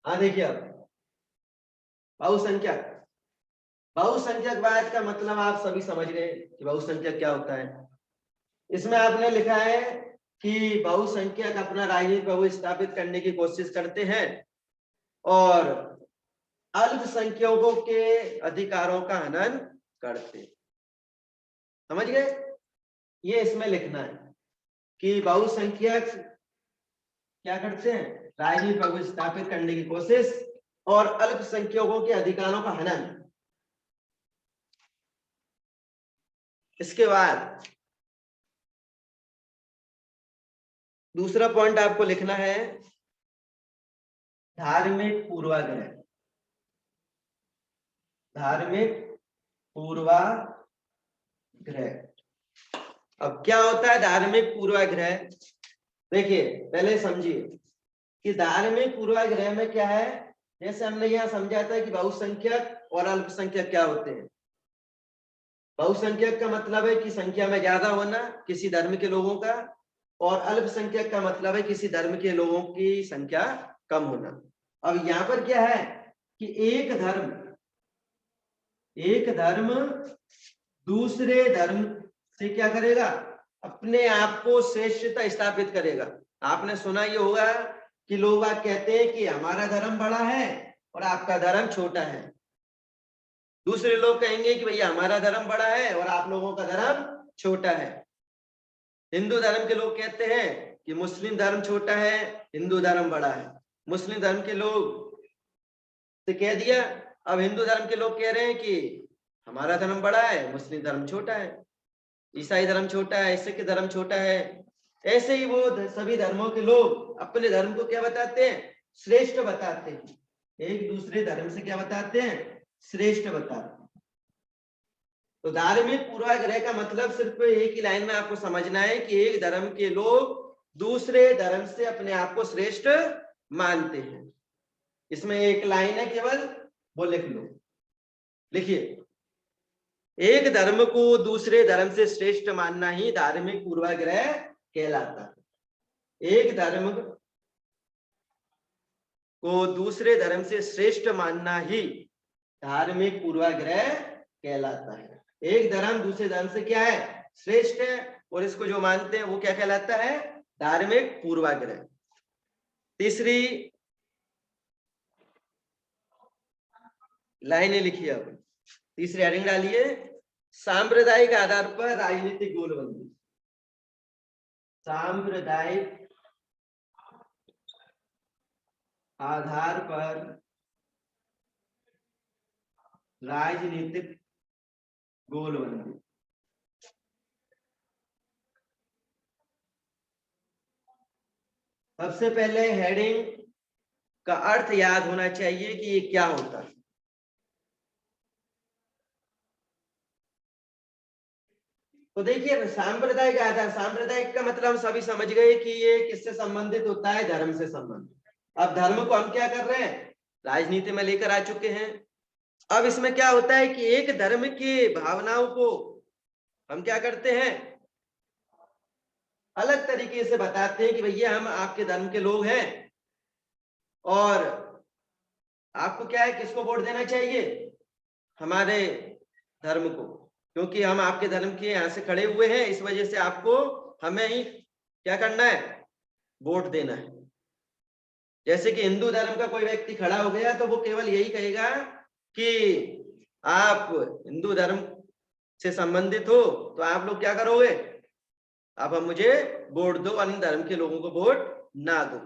हाँ देखिए अब बहुसंख्यक, बहुसंख्यकवाद का मतलब आप सभी समझ गए कि बहुसंख्यक क्या होता है। इसमें आपने लिखा है कि बहुसंख्यक अपना राजनीतिक प्रभुत्व स्थापित करने की कोशिश करते हैं और अल्पसंख्यकों के अधिकारों का हनन करते। समझ गए? ये इसमें लिखना है कि बहुसंख्यक क्या करते हैं, राजनीतिक प्रभुत्व स्थापित करने की कोशिश और अल्पसंख्यकों के अधिकारों का हनन। इसके बाद दूसरा पॉइंट आपको लिखना है धार्मिक पूर्वाग्रह। धार्मिक पूर्वाग्रह। अब क्या होता है धार्मिक पूर्वाग्रह? देखिए पहले समझिए कि धार्मिक पूर्वाग्रह में क्या है। जैसे हमने यहाँ समझा था कि बहुसंख्यक और अल्पसंख्यक क्या होते हैं। बहुसंख्यक का मतलब है कि संख्या में ज्यादा होना किसी धर्म के लोगों का, और अल्पसंख्यक का मतलब है किसी धर्म के लोगों की संख्या कम होना। अब यहाँ पर क्या है कि एक धर्म दूसरे धर्म से क्या करेगा, अपने आप को श्रेष्ठता स्थापित करेगा। आपने सुना ये होगा कि लोग आप कहते हैं कि हमारा धर्म बड़ा है और आपका धर्म छोटा है। दूसरे लोग कहेंगे कि भैया हमारा धर्म बड़ा है और आप लोगों का धर्म छोटा है। हिंदू धर्म के लोग कहते हैं कि मुस्लिम धर्म छोटा है, हिंदू धर्म बड़ा है। मुस्लिम धर्म के लोग से कह दिया, अब हिंदू धर्म के लोग कह रहे हैं कि हमारा धर्म बड़ा है, मुस्लिम धर्म छोटा है, ईसाई धर्म छोटा है, सिख धर्म छोटा है। ऐसे ही वो सभी धर्मों के लोग अपने धर्म को क्या बताते हैं, श्रेष्ठ बताते हैं। एक दूसरे धर्म से क्या बताते हैं, श्रेष्ठ बताते हैं। तो धार्मिक पूर्वाग्रह का मतलब सिर्फ एक ही लाइन में आपको समझना है कि एक धर्म के लोग दूसरे धर्म से अपने आप को श्रेष्ठ मानते हैं। इसमें एक लाइन है केवल, वो लिख लो। लिखिए, एक धर्म को दूसरे धर्म से श्रेष्ठ मानना ही धार्मिक पूर्वाग्रह कहलाता है। एक धर्म को दूसरे धर्म से श्रेष्ठ मानना ही धार्मिक पूर्वाग्रह कहलाता है। एक धर्म दूसरे धर्म से क्या है, श्रेष्ठ है, और इसको जो मानते हैं वो क्या कहलाता है, धार्मिक पूर्वाग्रह। तीसरी लाइनें लिखिए। अब तीसरी हेडिंग डालिए, सांप्रदायिक आधार पर राजनीतिक गोलबंदी। सांप्रदायिक आधार पर राजनीतिक गोलबंदी। सबसे पहले हेडिंग का अर्थ याद होना चाहिए कि ये क्या होता है। तो देखिए सांप्रदायिक आधार, सांप्रदायिक का मतलब हम सभी समझ गए कि ये किससे संबंधित होता है, धर्म से संबंधित। अब धर्म को हम क्या कर रहे हैं, राजनीति में लेकर आ चुके हैं। अब इसमें क्या होता है कि एक धर्म की भावनाओं को हम क्या करते हैं, अलग तरीके से बताते हैं कि भैया हम आपके धर्म के लोग हैं और आपको क्या है, किसको वोट देना चाहिए, हमारे धर्म को, क्योंकि हम आपके धर्म के यहाँ से खड़े हुए हैं, इस वजह से आपको हमें ही क्या करना है, वोट देना है। जैसे कि हिंदू धर्म का कोई व्यक्ति खड़ा हो गया तो वो केवल यही कहेगा कि आप हिंदू धर्म से संबंधित हो तो आप लोग क्या करोगे, आप हम मुझे वोट दो, अन्य धर्म के लोगों को वोट ना दो।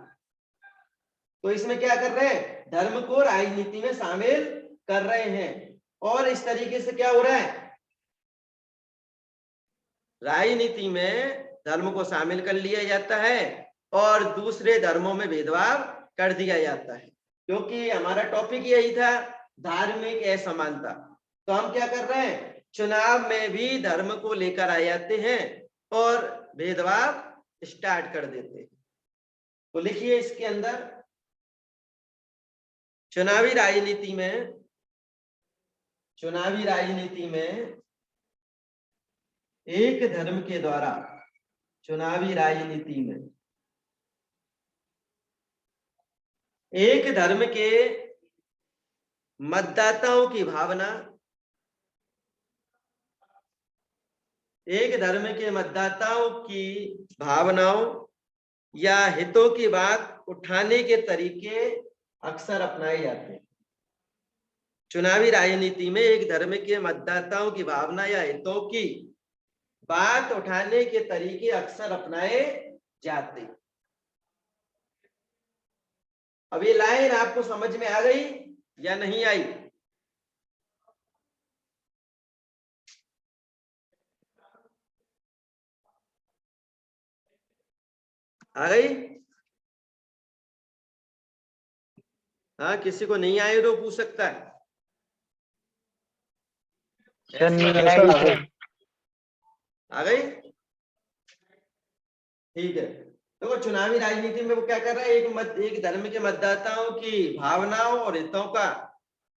तो इसमें क्या कर रहे हैं, धर्म को राजनीति में शामिल कर रहे हैं। और इस तरीके से क्या हो रहा है, राजनीति में धर्म को शामिल कर लिया जाता है और दूसरे धर्मों में भेदभाव कर दिया जाता है। क्योंकि हमारा टॉपिक यही था, धार्मिक असमानता। तो हम क्या कर रहे हैं, चुनाव में भी धर्म को लेकर आ जाते हैं और भेदभाव स्टार्ट कर देते हैं। तो लिखिए इसके अंदर, चुनावी राजनीति में एक धर्म के द्वारा, चुनावी राजनीति में एक धर्म के मतदाताओं की भावना, एक धर्म के मतदाताओं की भावनाओं या हितों की बात उठाने के तरीके अक्सर अपनाए जाते हैं। चुनावी राजनीति में एक धर्म के मतदाताओं की भावना या हितों की बात उठाने के तरीके अक्सर अपनाए जाते हैं। अब ये लाइन आपको समझ में आ गई या नहीं आई? आ गई? हाँ, किसी को नहीं आए तो पूछ सकता है। आ गई? ठीक है। तो चुनावी राजनीति में वो क्या कर रहा है, एक धर्म के मतदाताओं की भावनाओं और हितों का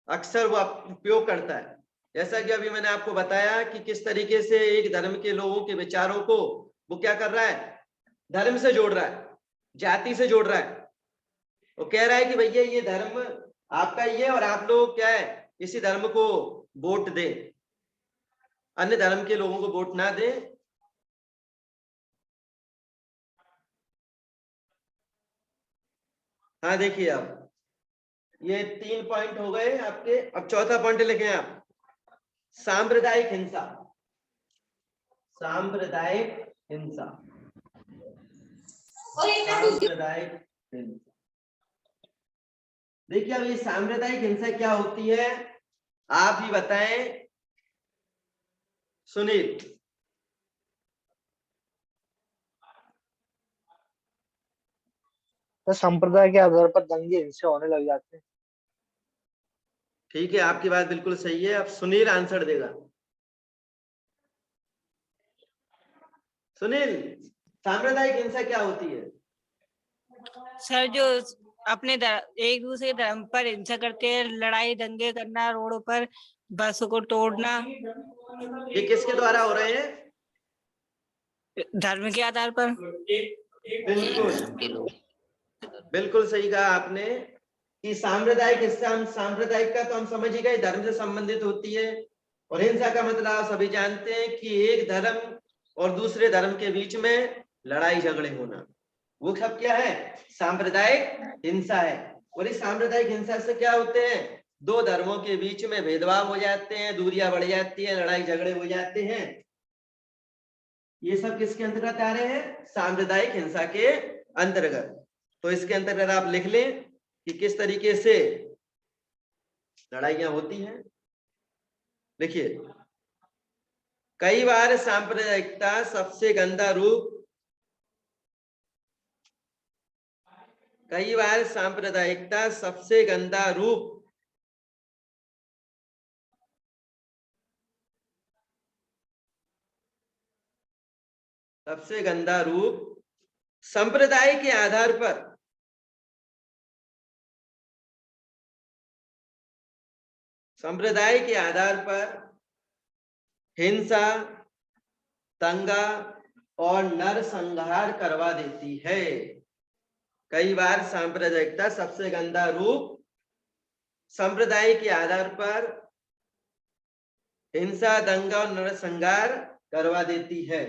अक्सर वो उपयोग करता है। जैसा कि अभी मैंने आपको बताया कि किस तरीके से एक धर्म के लोगों के विचारों को वो क्या कर रहा है, धर्म से जोड़ रहा है, जाति से जोड़ रहा है। वो कह रहा है कि भैया ये धर्म आपका ही है और आप लोग क्या है, इसी धर्म को वोट दे, अन्य धर्म के लोगों को वोट ना दे। हाँ देखिए, अब ये 3 पॉइंट हो गए आपके। अब चौथा पॉइंट लिखें आप, सांप्रदायिक हिंसा। सांप्रदायिक हिंसा, सांप्रदायिक हिंसा। देखिए, अब ये सांप्रदायिक हिंसा क्या होती है, आप ही बताएं सुनील। तो संप्रदाय के आधार पर दंगे हिंसे होने लग जाते हैं। ठीक है, आपकी बात बिल्कुल सही है। अब सुनील आंसर देगा। सुनील, सांप्रदायिक हिंसा क्या होती है? सर, जो अपने एक दूसरे धर्म पर हिंसा करते हैं, लड़ाई दंगे करना, रोडों पर बसों को तोड़ना। ये किसके द्वारा हो रहे हैं? धर्म के आधार पर। बिल्कुल बिल्कुल सही कहा आपने कि सांप्रदायिक हिंसा, सांप्रदायिक का तो हम समझ ही गए, धर्म से संबंधित होती है। और हिंसा का मतलब सभी जानते हैं कि एक धर्म और दूसरे धर्म के बीच में लड़ाई झगड़े होना, वो सब क्या है, सांप्रदायिक हिंसा है। और इस सांप्रदायिक हिंसा से क्या होते हैं, दो धर्मों के बीच में भेदभाव हो जाते हैं, दूरियां बढ़ जाती हैं, लड़ाई झगड़े हो जाते हैं। ये सब किसके अंतर्गत आ रहे हैं, सांप्रदायिक हिंसा के अंतर्गत। तो इसके अंतर्गत आप लिख लें कि किस तरीके से लड़ाइयां होती हैं। देखिए, कई बार सांप्रदायिकता सबसे गंदा रूप, कई बार सांप्रदायिकता सबसे गंदा रूप संप्रदाय के आधार पर, संप्रदाय के आधार पर हिंसा, दंगा और नरसंहार करवा देती है। कई बार सांप्रदायिकता सबसे गंदा रूप संप्रदाय के आधार पर हिंसा, दंगा और नरसंहार करवा देती है।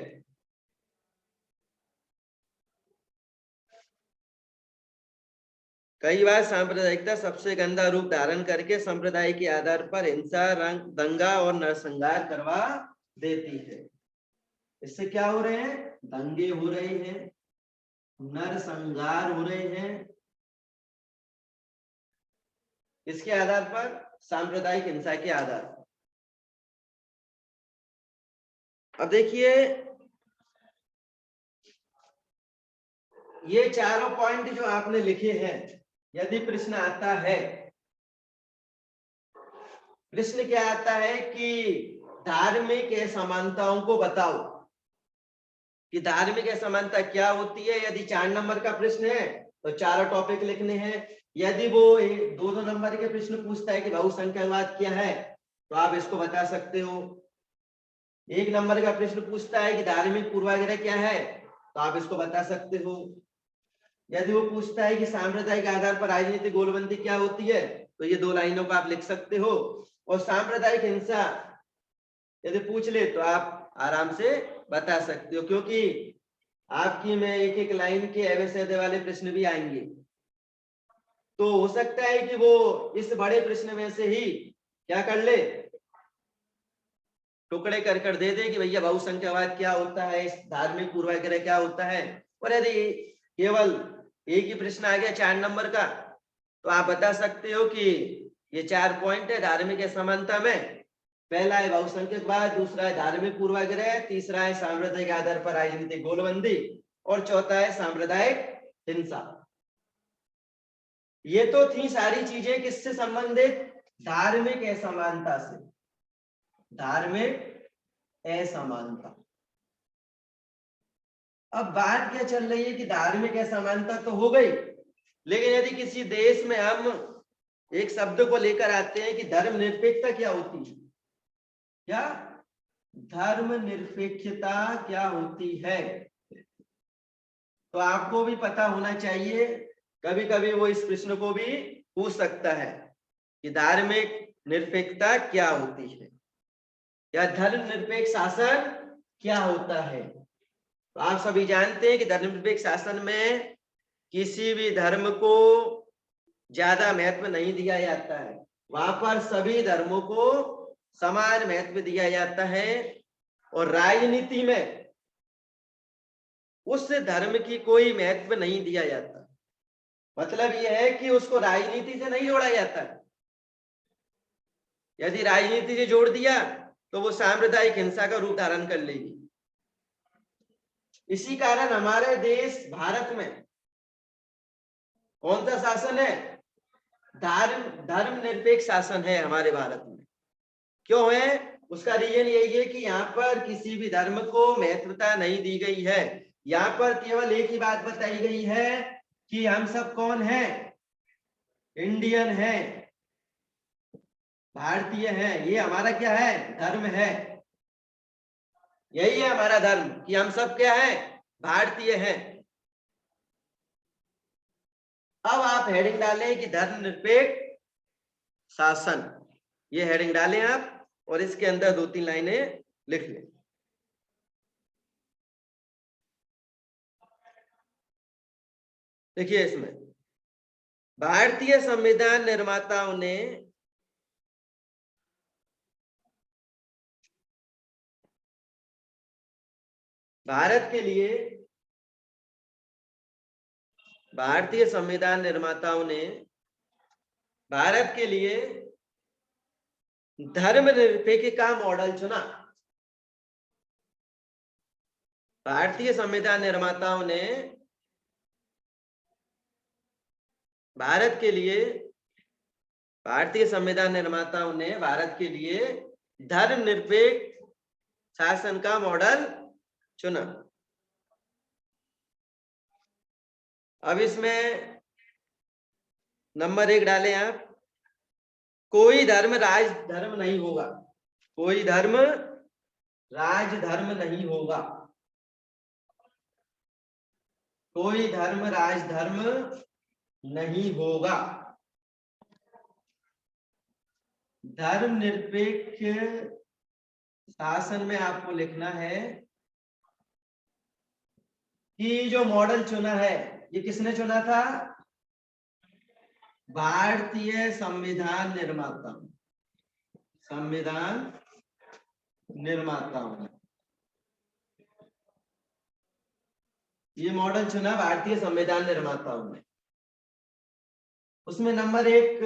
कई बार सांप्रदायिकता सबसे गंदा रूप धारण करके संप्रदाय के आधार पर हिंसा, दंगा और नरसंहार करवा देती है। इससे क्या हो रहे हैं, दंगे हो रहे हैं, नरसंहार हो रहे हैं। इसके आधार पर, सांप्रदायिक हिंसा के आधार पर। अब देखिए, ये चारों पॉइंट जो आपने लिखे हैं, यदि प्रश्न आता है, प्रश्न क्या आता है कि धार्मिक असमानताओं को बताओ, कि धार्मिक असमानता क्या होती है। यदि 4 नंबर का प्रश्न है तो चारों टॉपिक लिखने हैं। यदि वो 2 नंबर के प्रश्न पूछता है कि बहुसंख्यावाद क्या है, तो आप इसको बता सकते हो। 1 नंबर का प्रश्न पूछता है कि धार्मिक पूर्वाग्रह क्या है, तो आप इसको बता सकते हो। यदि वो पूछता है कि सांप्रदायिक आधार पर राजनीतिक गोलबंदी क्या होती है, तो ये 2 लाइनों का आप लिख सकते हो। और सांप्रदायिक हिंसा यदि पूछ ले तो आप आराम से बता सकते हो, क्योंकि आपकी में एक एक लाइन के एवं वाले प्रश्न भी आएंगे। तो हो सकता है कि वो इस बड़े प्रश्न में से ही क्या कर ले, टुकड़े कर दे दे कि भैया बहुसंख्यावाद क्या होता है, धार्मिक पूर्वाग्रह क्या होता है। और यदि केवल एक ही प्रश्न आ गया 4 नंबर का, तो आप बता सकते हो कि ये 4 पॉइंट है धार्मिक असमानता में। पहला है बहुसंख्यकवाद, दूसरा है धार्मिक पूर्वाग्रह, तीसरा है सांप्रदायिक आधार पर राजनीतिक गोलबंदी, और चौथा है सांप्रदायिक हिंसा। ये तो थी सारी चीजें किससे संबंधित, धार्मिक असमानता से, धार्मिक असमानता। अब बात क्या चल रही है कि धार्मिक असमानता तो हो गई, लेकिन यदि किसी देश में हम एक शब्द को लेकर आते हैं कि धर्मनिरपेक्षता क्या होती है, क्या धर्मनिरपेक्षता क्या होती है, तो आपको भी पता होना चाहिए। कभी कभी वो इस प्रश्न को भी पूछ सकता है कि धार्मिक निरपेक्षता क्या होती है, या धर्मनिरपेक्ष शासन क्या होता है। तो आप सभी जानते हैं कि धर्मनिरपेक्ष शासन में किसी भी धर्म को ज्यादा महत्व नहीं दिया जाता है, वहां पर सभी धर्मों को समान महत्व दिया जाता है। और राजनीति में उस धर्म की कोई महत्व नहीं दिया जाता, मतलब यह है कि उसको राजनीति से नहीं जोड़ा जाता। यदि राजनीति से जोड़ दिया तो वो सांप्रदायिक हिंसा का रूप धारण कर लेगी। इसी कारण हमारे देश भारत में कौन सा शासन है, धर्मनिरपेक्ष शासन है हमारे भारत में। क्यों है, उसका रीजन यही है कि यहाँ पर किसी भी धर्म को महत्वता नहीं दी गई है। यहाँ पर केवल एक ही बात बताई गई है कि हम सब कौन हैं, इंडियन है, भारतीय है, ये हमारा क्या है, धर्म है। यही है हमारा धर्म कि हम सब क्या है, भारतीय हैं। अब आप हेडिंग डालें कि धर्मनिरपेक्ष शासन, ये हेडिंग डालें आप, और इसके अंदर 2-3 लाइनें लिख लें। देखिए इसमें भारतीय संविधान निर्माताओं ने भारत के लिए, भारतीय संविधान निर्माताओं ने भारत के लिए धर्मनिरपेक्ष का मॉडल चुना। भारतीय संविधान निर्माताओं ने भारत के लिए, भारतीय संविधान निर्माताओं ने भारत के लिए धर्मनिरपेक्ष शासन का मॉडल चुना। अब इसमें नंबर 1 डालें आप, कोई धर्म राजधर्म नहीं होगा, कोई धर्म राजधर्म नहीं होगा, कोई धर्म राजधर्म नहीं होगा। धर्मनिरपेक्ष शासन में आपको लिखना है कि जो मॉडल चुना है, ये किसने चुना था, भारतीय संविधान निर्माता, संविधान निर्माताओं ने ये मॉडल चुना, भारतीय संविधान निर्माताओं ने। उसमें नंबर 1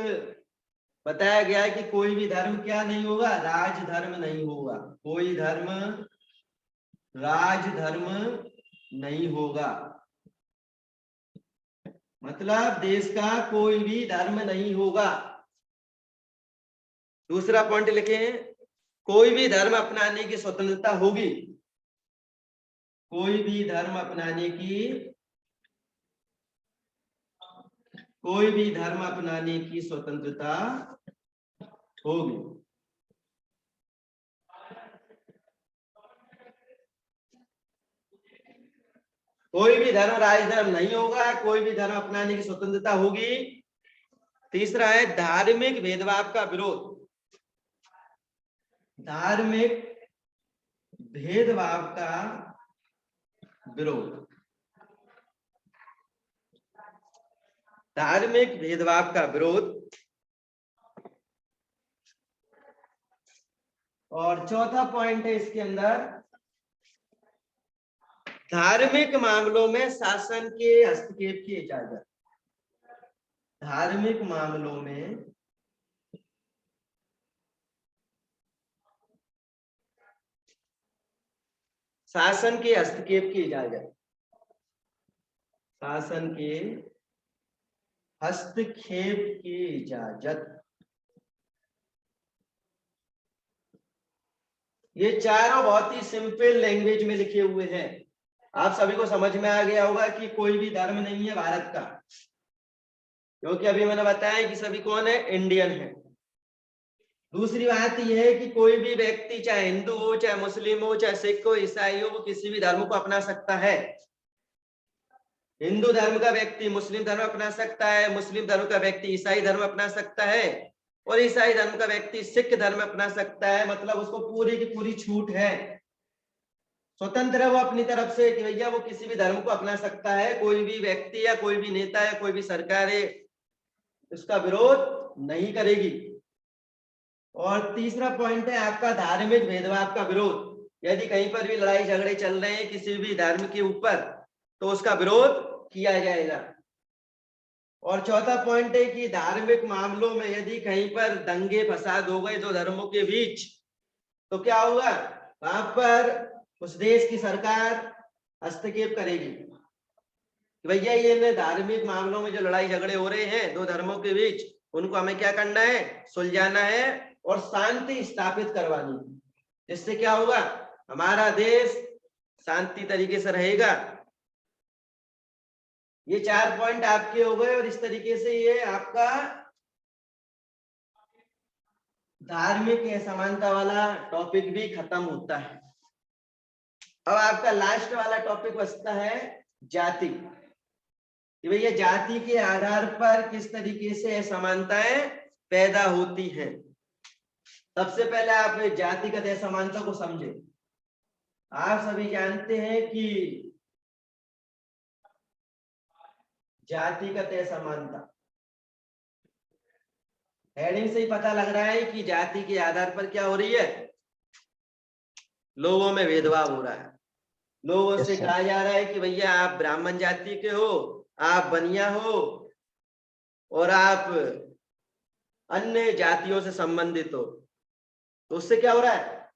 बताया गया है कि कोई भी धर्म क्या नहीं होगा, राजधर्म नहीं होगा, कोई धर्म राजधर्म नहीं होगा, मतलब देश का कोई भी धर्म नहीं होगा। दूसरा पॉइंट लिखें, कोई भी धर्म अपनाने की स्वतंत्रता होगी, कोई भी धर्म अपनाने की, कोई भी धर्म अपनाने की स्वतंत्रता होगी। कोई भी धर्म राजधर्म नहीं होगा, कोई भी धर्म अपनाने की स्वतंत्रता होगी। तीसरा है धार्मिक भेदभाव का विरोध। धार्मिक भेदभाव का विरोध। धार्मिक भेदभाव का विरोध। और चौथा पॉइंट है इसके अंदर, धार्मिक मामलों में शासन के हस्तक्षेप की इजाजत। धार्मिक मामलों में शासन के हस्तक्षेप की इजाजत। शासन के हस्तक्षेप की इजाजत। ये चारों बहुत ही सिंपल लैंग्वेज में लिखे हुए हैं। आप सभी को समझ में आ गया होगा कि कोई भी धर्म नहीं है भारत का, क्योंकि अभी मैंने बताया कि सभी कौन है, इंडियन है। दूसरी बात यह है कि कोई भी व्यक्ति चाहे हिंदू हो, चाहे मुस्लिम हो, चाहे सिख हो, ईसाई हो, वो किसी भी धर्म को अपना सकता है। हिंदू धर्म का व्यक्ति मुस्लिम धर्म अपना सकता है, मुस्लिम धर्म का व्यक्ति ईसाई धर्म अपना सकता है, और ईसाई धर्म का व्यक्ति सिख धर्म अपना सकता है। मतलब उसको पूरी की पूरी छूट है, स्वतंत्र है वो अपनी तरफ से कि भैया वो किसी भी धर्म को अपना सकता है। कोई भी व्यक्ति या कोई भी नेता या कोई भी सरकार इसका विरोध नहीं करेगी। और तीसरा पॉइंट है आपका धार्मिक भेदभाव का विरोध। यदि कहीं पर भी लड़ाई झगड़े चल रहे हैं किसी भी धर्म के ऊपर, तो उसका विरोध किया जाएगा। और चौथा पॉइंट है कि धार्मिक मामलों में यदि कहीं पर दंगे फसाद हो गए दो धर्मों के बीच, तो क्या होगा, वहां पर उस देश की सरकार हस्तक्षेप करेगी कि भैया ये धार्मिक मामलों में जो लड़ाई झगड़े हो रहे हैं दो धर्मों के बीच, उनको हमें क्या करना है, सुलझाना है और शांति स्थापित करवानी है। इससे क्या होगा, हमारा देश शांति तरीके से रहेगा। ये 4 पॉइंट आपके हो गए, और इस तरीके से ये आपका धार्मिक असमानता वाला टॉपिक भी खत्म होता है। अब आपका लास्ट वाला टॉपिक बचता है जाति, कि भैया जाति के आधार पर किस तरीके से असमानताएं पैदा होती हैं। सबसे पहले आप जातिगत असमानता को समझे। आप सभी जानते हैं कि जातिगत असमानता, हेडिंग से ही पता लग रहा है कि जाति के आधार पर क्या हो रही है, लोगों में भेदभाव हो रहा है। लोगों से कहा जा रहा है कि भैया आप ब्राह्मण जाति के हो, आप बनिया हो, और आप अन्य जातियों से संबंधित हो। तो उससे क्या हो रहा है,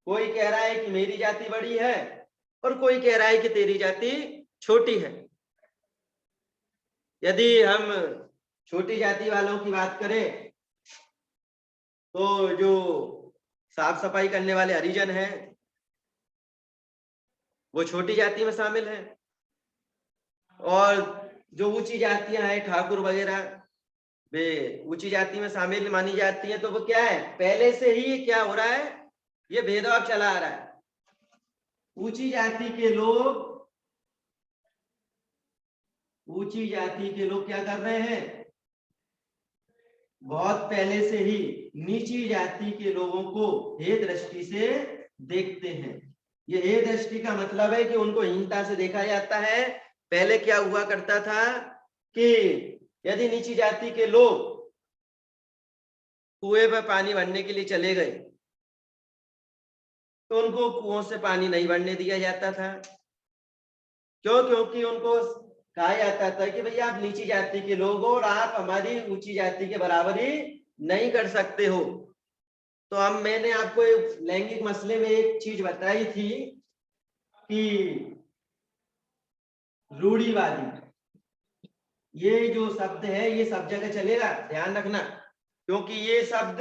कोई कह रहा है कि मेरी जाति बड़ी है और कोई कह रहा है कि तेरी जाति छोटी है। यदि हम छोटी जाति वालों की बात करें तो जो साफ सफाई करने वाले हरिजन हैं वो छोटी जाति में शामिल हैं, और जो ऊंची जातियां हैं ठाकुर वगैरह वे ऊंची जाति में शामिल मानी जाती हैं। तो वो क्या है, पहले से ही क्या हो रहा है, ये भेदभाव चला आ रहा है। ऊंची जाति के लोग क्या कर रहे हैं, बहुत पहले से ही नीची जाति के लोगों को हे दृष्टि से देखते हैं। ये हे दृष्टि का मतलब है कि उनको हीनता से देखा जाता है। पहले क्या हुआ करता था कि यदि नीची जाति के लोग कुएं पर पानी भरने के लिए चले गए तो उनको कुओं से पानी नहीं भरने दिया जाता था। क्यों? क्योंकि उनको कहा जाता था कि भैया आप नीची जाति के लोग हो और आप हमारी ऊंची जाति के बराबरी नहीं कर सकते हो। तो अब मैंने आपको एक लैंगिक मसले में एक चीज बताई थी कि रूढ़िवादी, ये जो शब्द है ये सब जगह चलेगा, ध्यान रखना, क्योंकि ये शब्द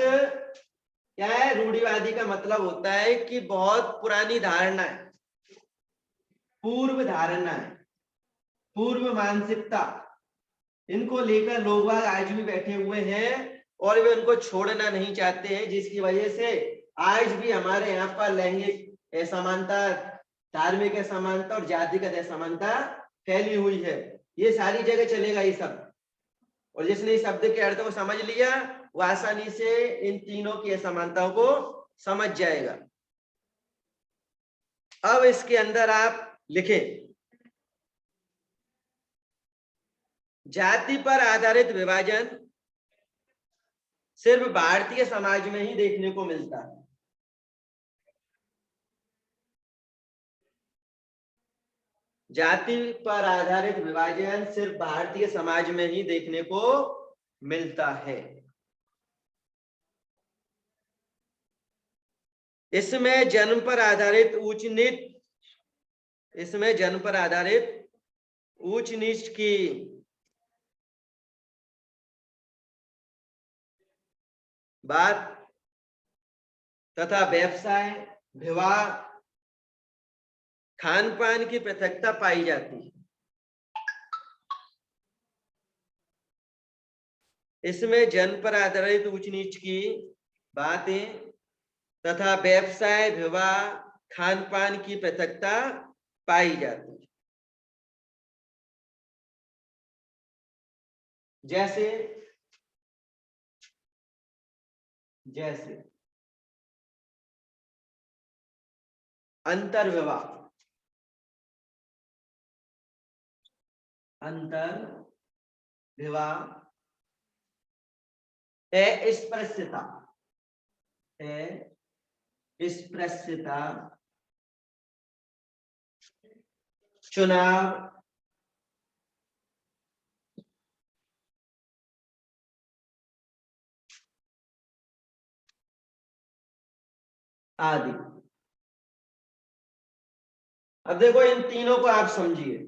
क्या है, रूढ़िवादी का मतलब होता है कि बहुत पुरानी धारणा है, पूर्व धारणा है, पूर्व मानसिकता, इनको लेकर लोग आज भी बैठे हुए हैं और वे उनको छोड़ना नहीं चाहते हैं, जिसकी वजह से आज भी हमारे यहाँ पर लैंगिक असमानता धार्मिक असमानता और जातिगत असमानता फैली हुई है। ये सारी जगह चलेगा ये शब्द, और जिसने इस शब्द के अर्थ को समझ लिया वो आसानी से इन तीनों की असमानताओं को समझ जाएगा। अब इसके अंदर आप लिखें, जाति पर आधारित विभाजन सिर्फ भारतीय समाज में ही देखने को मिलता है। जाति पर आधारित विभाजन सिर्फ भारतीय समाज में ही देखने को मिलता है। इसमें जन्म पर आधारित ऊंच नीच की बात तथा व्यवसाय, विवाह, खान पान की पृथकता पाई जाती है। इसमें जन्म पर आधारित ऊंच नीच की बातें तथा व्यवसाय, विवाह, खान पान की पृथकता पाई जाती है। जैसे अंतर विवाह, अस्पृश्यता, चुनाव, आदि। अब देखो इन तीनों को आप समझिए।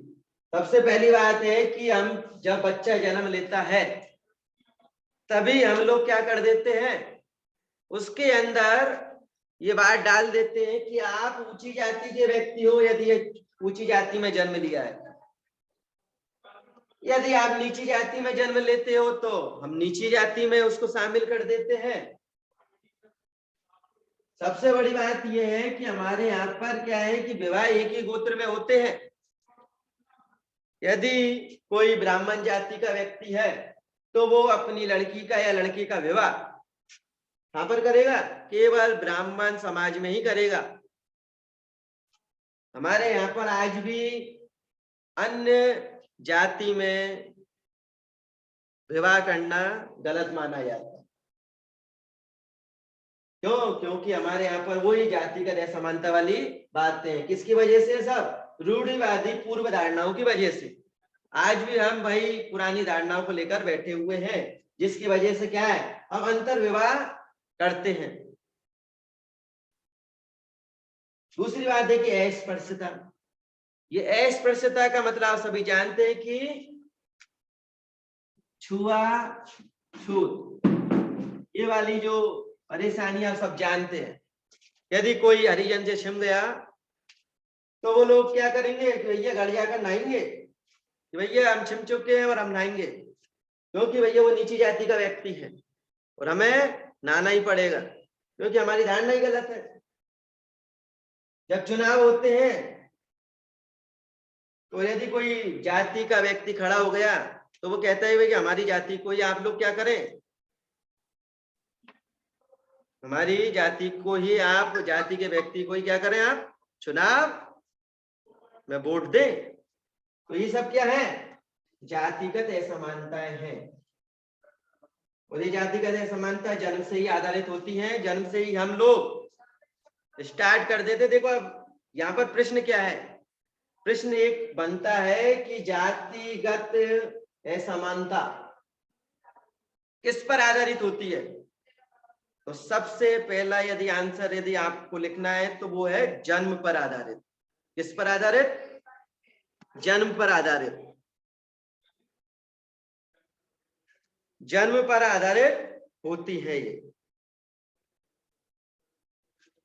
सबसे पहली बात है कि हम जब बच्चा जन्म लेता है तभी हम लोग क्या कर देते हैं, उसके अंदर ये बात डाल देते हैं कि आप ऊंची जाति के व्यक्ति हो यदि ऊंची जाति में जन्म लिया है, यदि आप नीची जाति में जन्म लेते हो तो हम नीची जाति में उसको शामिल कर देते हैं। सबसे बड़ी बात यह है कि हमारे यहाँ पर क्या है कि विवाह एक ही गोत्र में होते हैं। यदि कोई ब्राह्मण जाति का व्यक्ति है तो वो अपनी लड़की का या लड़के का विवाह कहां पर करेगा, केवल ब्राह्मण समाज में ही करेगा। हमारे यहाँ पर आज भी अन्य जाति में विवाह करना गलत माना जाता है। क्यों? क्योंकि हमारे यहाँ पर वही जातिगत असमानता वाली बातें हैं। किसकी वजह से? सब रूढ़िवादी पूर्व धारणाओं की वजह से। आज भी हम भाई पुरानी धारणाओं को लेकर बैठे हुए हैं, जिसकी वजह से क्या है, हम अंतर विवाह करते हैं। दूसरी बात है कि अस्पृश्यता। ये अस्पृश्यता का मतलब सभी जानते हैं कि छुआछूत, ये वाली जो परेशानी आप सब जानते हैं। यदि कोई हरिजन से छिम गया तो वो लोग क्या करेंगे कि भैया घर जाकर नहाएंगे, कि भैया हम छिम चुके हैं और हम नहाएंगे, क्योंकि भैया वो नीची जाति का व्यक्ति है और हमें नहाना ही पड़ेगा, क्योंकि हमारी धारणा ही गलत है। जब चुनाव होते हैं तो यदि कोई जाति का व्यक्ति खड़ा हो गया तो वो कहता है कि हमारी जाति को ही आप लोग क्या करें, हमारी जाति को ही आप, जाति के व्यक्ति को ही क्या करें, आप चुनाव में वोट दें। तो ये सब क्या है, जातिगत असमानताएं हैं। और ये जातिगत असमानता जन्म से ही आधारित होती है। जन्म से ही हम लोग स्टार्ट कर देते। देखो अब यहाँ पर प्रश्न क्या है, प्रश्न एक बनता है कि जातिगत असमानता किस पर आधारित होती है। तो सबसे पहला यदि आंसर यदि आपको लिखना है तो वो है जन्म पर आधारित। किस पर आधारित? जन्म पर आधारित। जन्म पर आधारित होती है ये।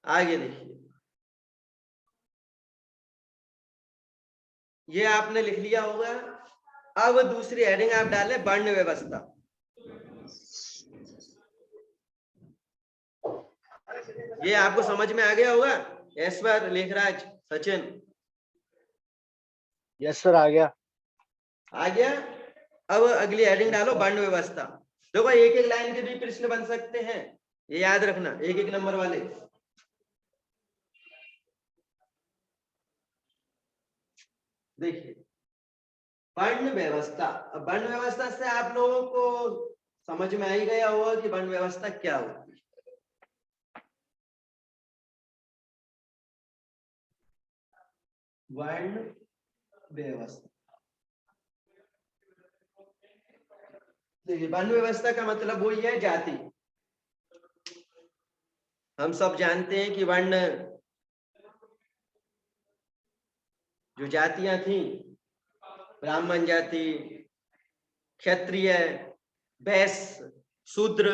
आगे देखिए, ये आपने लिख लिया होगा। अब दूसरी हेडिंग आप डालें वर्ण व्यवस्था। ये आपको समझ में आ गया होगा ऐश्वर्य लेखराज? सचिन यस सर, आ गया। आ गया। अब अगली हेडिंग डालो, वर्ण व्यवस्था। देखो एक एक लाइन के भी प्रश्न बन सकते हैं, ये याद रखना, एक एक नंबर वाले। देखिए वर्ण व्यवस्था। अब वर्ण व्यवस्था से आप लोगों को समझ में आ ही गया होगा कि वर्ण व्यवस्था क्या होती है। वर्ण व्यवस्था, देखिए वर्ण व्यवस्था का मतलब वही है जाति। हम सब जानते हैं कि वर्ण जो जातियां थी, ब्राह्मण जाति, क्षत्रिय, वैश्य, शूद्र,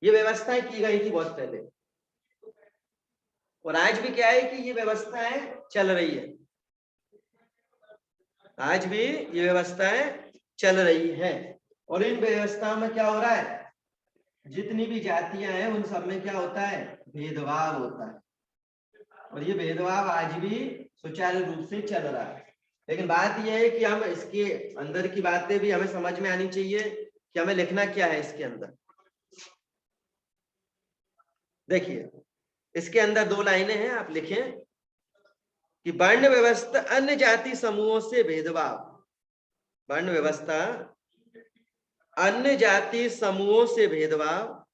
ये व्यवस्थाएं की गई थी बहुत पहले, और आज भी क्या है कि ये व्यवस्थाएं चल रही है। आज भी ये व्यवस्थाएं चल रही है, और इन व्यवस्थाओं में क्या हो रहा है, जितनी भी जातियां हैं उन सब में क्या होता है, भेदभाव होता है, और ये भेदभाव आज भी सुचारू रूप से चल रहा है। लेकिन बात यह है कि हम इसके अंदर की बातें भी हमें समझ में आनी चाहिए कि हमें लिखना क्या है इसके अंदर। देखिए इसके अंदर 2 लाइनें हैं, आप लिखें कि वर्ण व्यवस्था अन्य जाति समूहों से भेदभाव। वर्ण व्यवस्था अन्य जाति समूहों से भेदभाव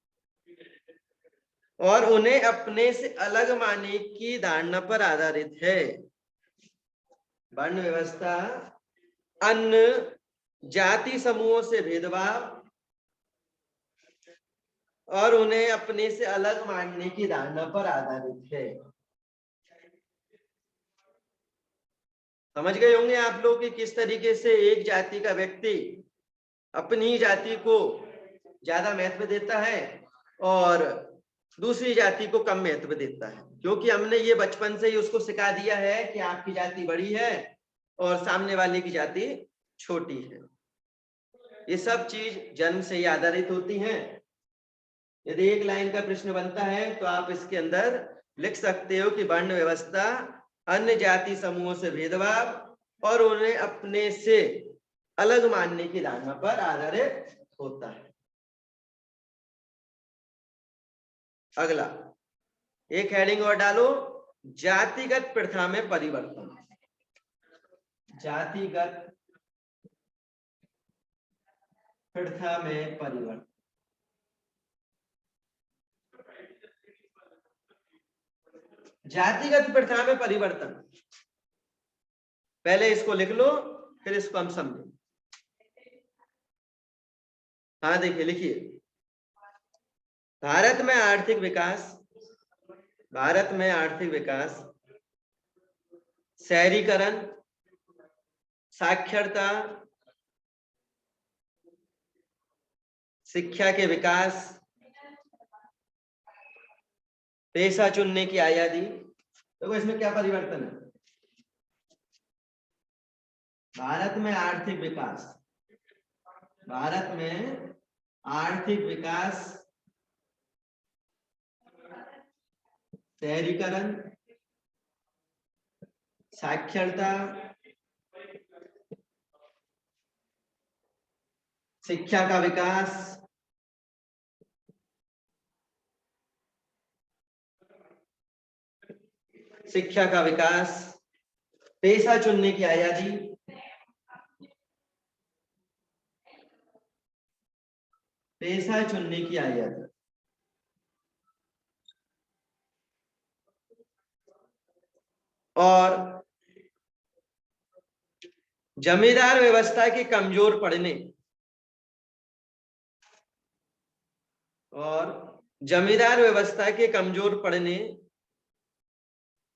और उन्हें अपने से अलग मानने की धारणा पर आधारित है। वर्ण व्यवस्था अन्य जाति समूहों से भेदभाव और उन्हें अपने से अलग मानने की धारणा पर आधारित है। समझ गए होंगे आप लोग कि किस तरीके से एक जाति का व्यक्ति अपनी जाति को ज्यादा महत्व देता है और दूसरी जाति को कम महत्व देता है, क्योंकि हमने ये बचपन से ही उसको सिखा दिया है कि आपकी जाति बड़ी है और सामने वाले की जाति छोटी है। ये सब चीज जन्म से ही आधारित होती हैं। यदि एक लाइन का प्रश्न बनता है तो आप इसके अंदर लिख सकते हो कि वर्ण व्यवस्था अन्य जाति समूहों से भेदभाव और उन्हें अपने से अलग मानने की धारणा पर आधारित होता है। अगला एक हेडिंग और डालो, जातिगत प्रथा में परिवर्तन। जातिगत प्रथा में परिवर्तन। जातिगत प्रथा में परिवर्तन, पहले इसको लिख लो फिर इसको हम समझें। हाँ देखिए, लिखिए, भारत में आर्थिक विकास, शहरीकरण, साक्षरता, शिक्षा के विकास, पेशा चुनने की आजादी। देखो इसमें क्या परिवर्तन है, भारत में आर्थिक विकास, शहरीकरण, साक्षरता, शिक्षा का विकास, पेशा चुनने की आजादी, और जमींदार व्यवस्था के कमजोर पड़ने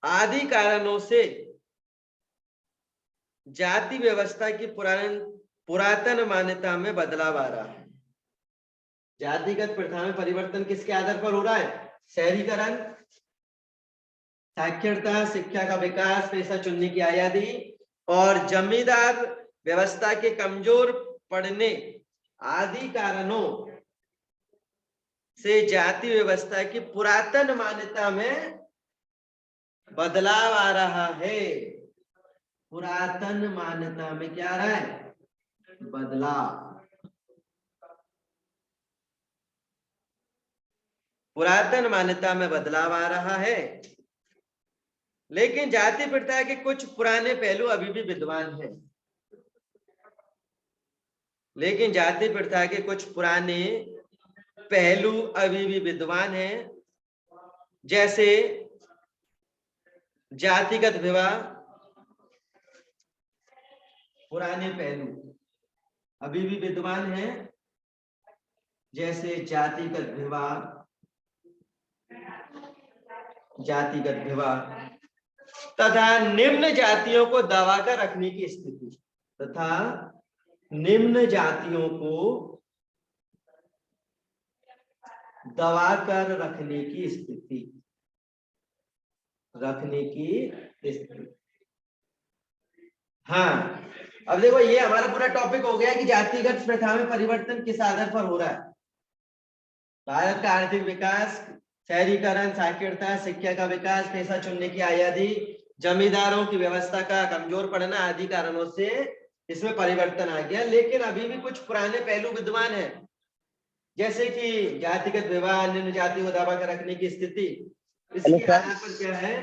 आदि कारणों से जाति व्यवस्था की पुरातन मान्यता में बदलाव आ रहा है। जातिगत प्रथा में परिवर्तन किसके आधार पर हो रहा है, शहरीकरण, साक्षरता, शिक्षा का विकास, पेशा चुनने की आजादी और जमींदार व्यवस्था के कमजोर पड़ने आदि कारणों से जाति व्यवस्था की पुरातन मान्यता में बदलाव आ रहा है। पुरातन मान्यता में क्या आ रहा है? बदलाव। पुरातन मान्यता में बदलाव आ रहा है, लेकिन जाति प्रथा के कुछ पुराने पहलू अभी भी विद्यमान है। लेकिन जाति प्रथा के कुछ पुराने पहलू अभी भी विद्यमान हैं, जैसे जातिगत विवाह। पुराने पहलू अभी भी विद्यमान हैं, जैसे जातिगत विवाह, जातिगत विवाह तथा निम्न जातियों को दबाकर रखने की स्थिति, तथा निम्न जातियों को दबाकर रखने की स्थिति, रखने की स्थिति। हाँ, अब देखो ये हमारा पूरा टॉपिक हो गया कि जातिगत प्रथा में परिवर्तन किस आधार पर हो रहा है। भारत का आर्थिक विकास, शहरीकरण, साक्षरता, शिक्षा का विकास, पेशा चुनने की आजादी, जमींदारों की व्यवस्था का कमजोर पड़ना आदि कारणों से इसमें परिवर्तन आ गया। लेकिन अभी भी कुछ पुराने पहलू विद्यमान है, जैसे कि जातिगत विवाह, निम्न जाति को दबा कर रखने की स्थिति। इसके आधार पर क्या है,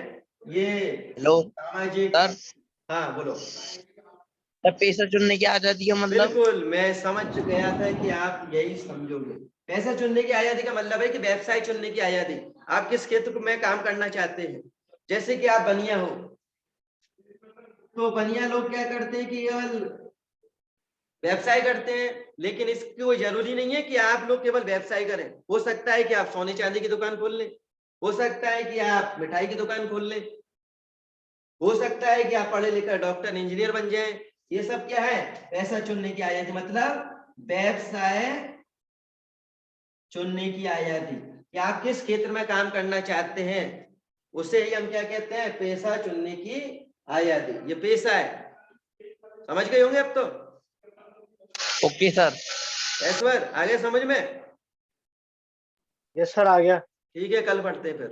ये सामाजिक। हाँ बोलो। पैसा चुनने की आजादी का मतलब? बिल्कुल, मैं समझ गया था कि आप यही समझोगे। पैसा चुनने की आजादी का मतलब है कि व्यवसाय चुनने की आजादी। आप किस क्षेत्र में काम करना चाहते हैं। जैसे कि आप बनिया हो, तो बनिया लोग क्या करते हैं कि केवल व्यवसाय करते हैं, लेकिन इसकी कोई जरूरी नहीं है कि आप लोग केवल व्यवसाय करें। हो सकता है कि आप सोने चांदी की दुकान खोल लें, हो सकता है कि आप मिठाई की दुकान खोल लें, हो सकता है कि आप पढ़े लिखे डॉक्टर इंजीनियर बन जाएं। ये सब क्या है? पैसा चुनने की आजादी, मतलब व्यवसाय चुनने की आजादी। कि आप किस क्षेत्र में काम करना चाहते हैं, उसे ही हम क्या कहते हैं? पेशा चुनने की आजादी। ये पेशा है, समझ गए होंगे अब तो। Okay sir. ऐश्वर आगे समझ में? यस सर, आ गया। ठीक है, कल पढ़ते हैं फिर।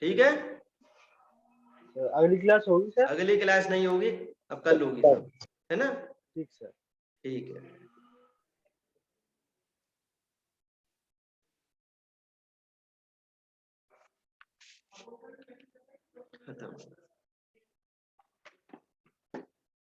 ठीक है, अगली क्लास होगी सर? अगली क्लास नहीं होगी, अब कल होगी सब, है ना? ठीक सर। ठीक है, खत्म।